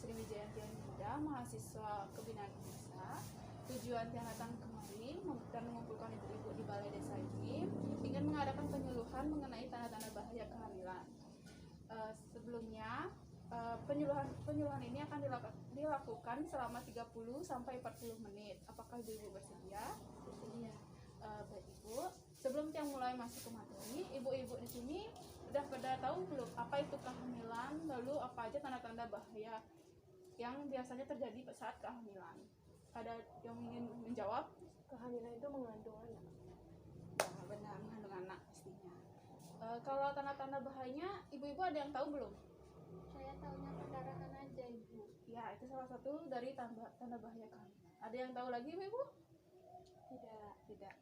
Sriwijayanti Muda, mahasiswa Kebinaan Desa. Tujuan Tiang datang kemari dan mengumpulkan ibu-ibu di Balai Desa ini ingin mengadakan penyuluhan mengenai tanda-tanda bahaya kehamilan. Sebelumnya penyuluhan ini akan dilakukan selama 30 sampai 40 menit. Apakah ibu-ibu bersedia? Bersedia. Baik Ibu, sebelum Tiang mulai masuk ke materi, ibu-ibu di sini udah pada tahu belum apa itu kehamilan, lalu apa aja tanda-tanda bahaya yang biasanya terjadi saat kehamilan? Ada yang ingin menjawab? Kehamilan itu mengandung anak. Ya, benar, mengandung anak pastinya. Kalau tanda-tanda bahayanya, ibu-ibu ada yang tahu belum? Saya tahunya pendarahan aja, Ibu. Ya, itu salah satu dari tanda bahaya kehamilan. Ada yang tahu lagi, ibu-ibu? Tidak.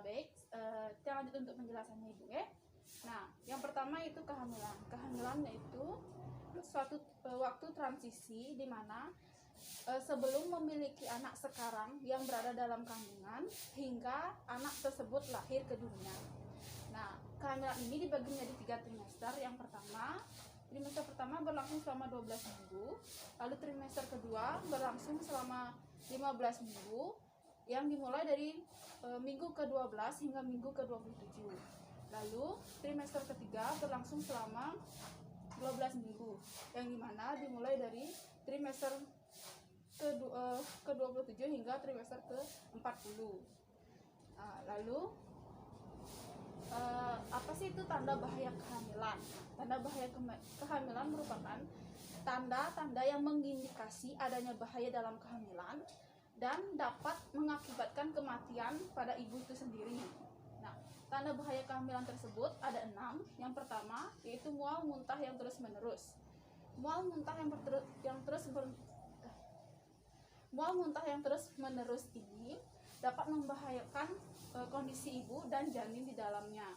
Baik, kita lanjut untuk penjelasannya, Ibu ya. Nah, yang pertama itu kehamilan. Kehamilan yaitu suatu waktu transisi di mana sebelum memiliki anak sekarang yang berada dalam kandungan hingga anak tersebut lahir ke dunia. Nah, kehamilan ini dibagi menjadi 3 trimester. Yang pertama, trimester pertama berlangsung selama 12 minggu, lalu trimester kedua berlangsung selama 15 minggu, yang dimulai dari minggu ke-12 hingga minggu ke-27. Lalu trimester ketiga berlangsung selama 12 minggu, yang dimana dimulai dari trimester ke-27 hingga trimester ke-40. Lalu apa sih itu tanda bahaya kehamilan? Tanda bahaya kehamilan merupakan tanda-tanda yang mengindikasi adanya bahaya dalam kehamilan dan dapat mengakibatkan kematian pada ibu itu sendiri. Nah, tanda bahaya kehamilan tersebut ada 6. Yang pertama yaitu mual muntah yang terus-menerus. Mual muntah yang terus-menerus ini dapat membahayakan kondisi ibu dan janin di dalamnya.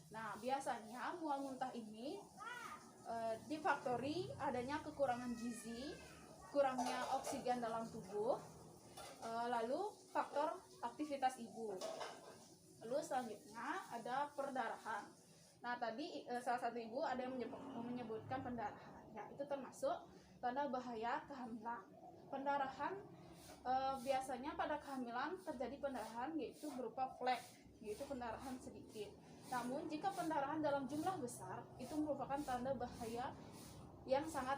Nah, biasanya mual muntah ini difaktori adanya kekurangan gizi, kurangnya oksigen dalam tubuh, lalu faktor aktivitas ibu. Lalu selanjutnya ada perdarahan. Nah, tadi salah satu ibu ada yang menyebutkan pendarahan. Ya, itu termasuk tanda bahaya kehamilan. Pendarahan biasanya pada kehamilan terjadi pendarahan yaitu berupa flek, yaitu pendarahan sedikit. Namun jika pendarahan dalam jumlah besar itu merupakan tanda bahaya yang sangat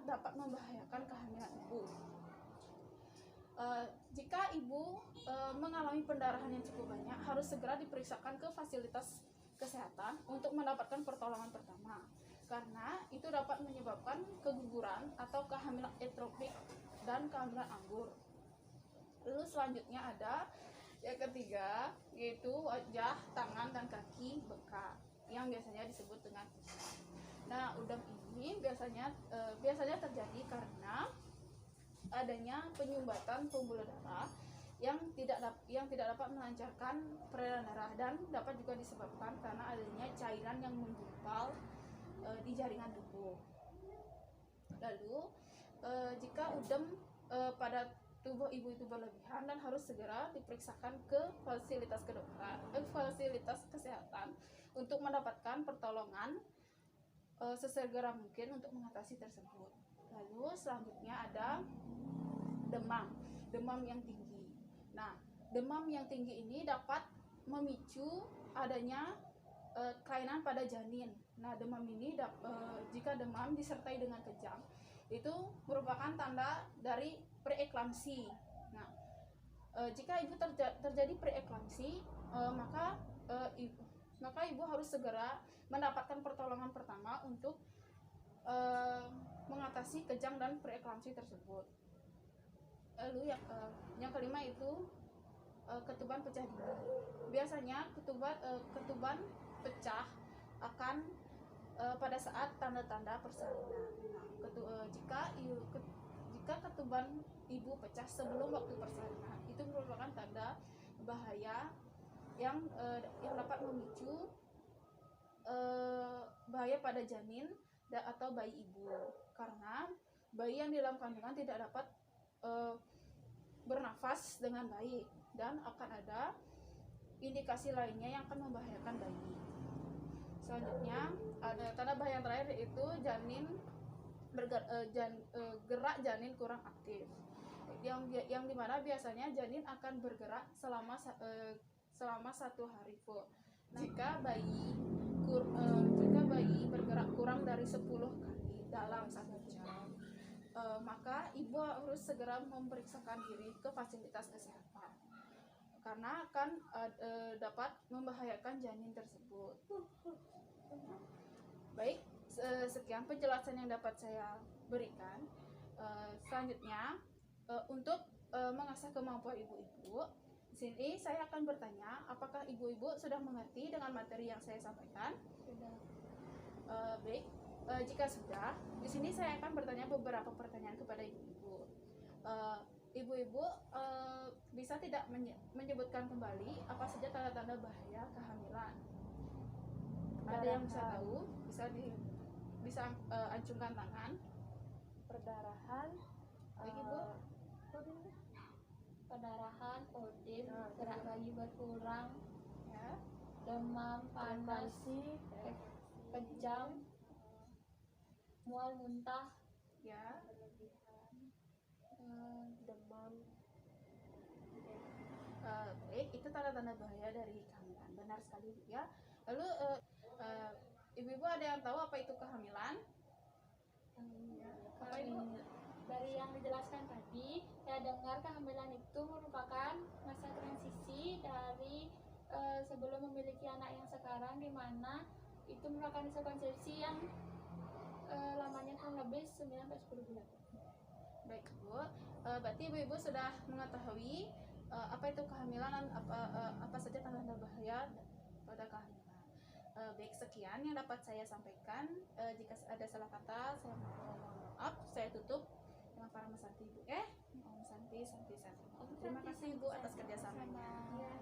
dapat membahayakan kehamilan ibu. Jika ibu mengalami pendarahan yang cukup banyak, harus segera diperiksakan ke fasilitas kesehatan untuk mendapatkan pertolongan pertama, karena itu dapat menyebabkan keguguran atau kehamilan ektopik dan kehamilan anggur. Lalu selanjutnya ada yang ketiga, yaitu wajah, tangan, dan kaki bengkak yang biasanya disebut dengan udem. Nah, udem ini biasanya terjadi karena adanya penyumbatan pembuluh darah yang tidak dapat melancarkan peredaran darah, dan dapat juga disebabkan karena adanya cairan yang menggumpal di jaringan tubuh. Lalu jika udem pada tubuh ibu itu berlebihan, dan harus segera diperiksakan ke fasilitas kesehatan untuk mendapatkan pertolongan sesegera mungkin untuk mengatasi tersebut. Lalu selanjutnya ada demam yang tinggi. Nah, demam yang tinggi ini dapat memicu adanya kelainan pada janin. Nah, demam ini jika demam disertai dengan kejang, itu merupakan tanda dari preeklamsi. Nah, jika ibu terjadi preeklamsi, maka ibu harus segera mendapatkan pertolongan pertama untuk mengatasi kejang dan preeklamsi tersebut. Lalu yang kelima itu ketuban pecah dini. Biasanya ketuban pecah akan pada saat tanda-tanda persalinan. Nah, jika ketuban ibu pecah sebelum waktu persalinan, itu merupakan tanda bahaya yang dapat memicu bahaya pada janin atau bayi ibu, karena bayi yang di dalam kandungan tidak dapat bernafas dengan baik, dan akan ada indikasi lainnya yang akan membahayakan bayi. Selanjutnya ada tanda bahaya yang terakhir, yaitu janin gerak janin kurang aktif, yang dimana biasanya janin akan bergerak selama 1 hari full. Jika bayi bergerak kurang dari 10 kali dalam 1 jam, maka ibu harus segera memeriksakan diri ke fasilitas kesehatan karena akan dapat membahayakan janin tersebut. Baik, sekian penjelasan yang dapat saya berikan. Selanjutnya, untuk mengasah kemampuan ibu-ibu, di sini saya akan bertanya, apakah ibu-ibu sudah mengerti dengan materi yang saya sampaikan? Sudah. Baik, jika sudah, di sini saya akan bertanya beberapa pertanyaan kepada ibu-ibu. Ibu-ibu bisa tidak menyebutkan kembali apa saja tanda-tanda bahaya kehamilan? Ada yang bisa tahu? Bisa acungkan tangan. Perdarahan, Baik, Ibu. perdarahan, odem, gerak bayi berkurang, Ya. demam, panas, Frekuensi, kejang, mual muntah, Ya. demam. Baik, itu tanda-tanda bahaya dari kehamilan. Benar sekali, Bu, ya. Lalu ibu-ibu ada yang tahu apa itu kehamilan? Apa itu? Dari yang dijelaskan tadi, saya dengar kehamilan itu merupakan masa transisi dari sebelum memiliki anak yang sekarang, di mana itu merupakan masa konsepsi yang lamanya kurang lebih 9-10 bulan. Baik, Bu. Berarti ibu-ibu sudah mengetahui apa itu kehamilan dan apa saja tanda-tanda bahaya pada kehamilan. Baik, sekian yang dapat saya sampaikan. Jika ada salah kata, saya mohon maaf. Saya tutup dengan para mesanti, Ibu. Om Santi, Santi, Santi. Terima kasih, Ibu, atas kerjasamanya. Ya.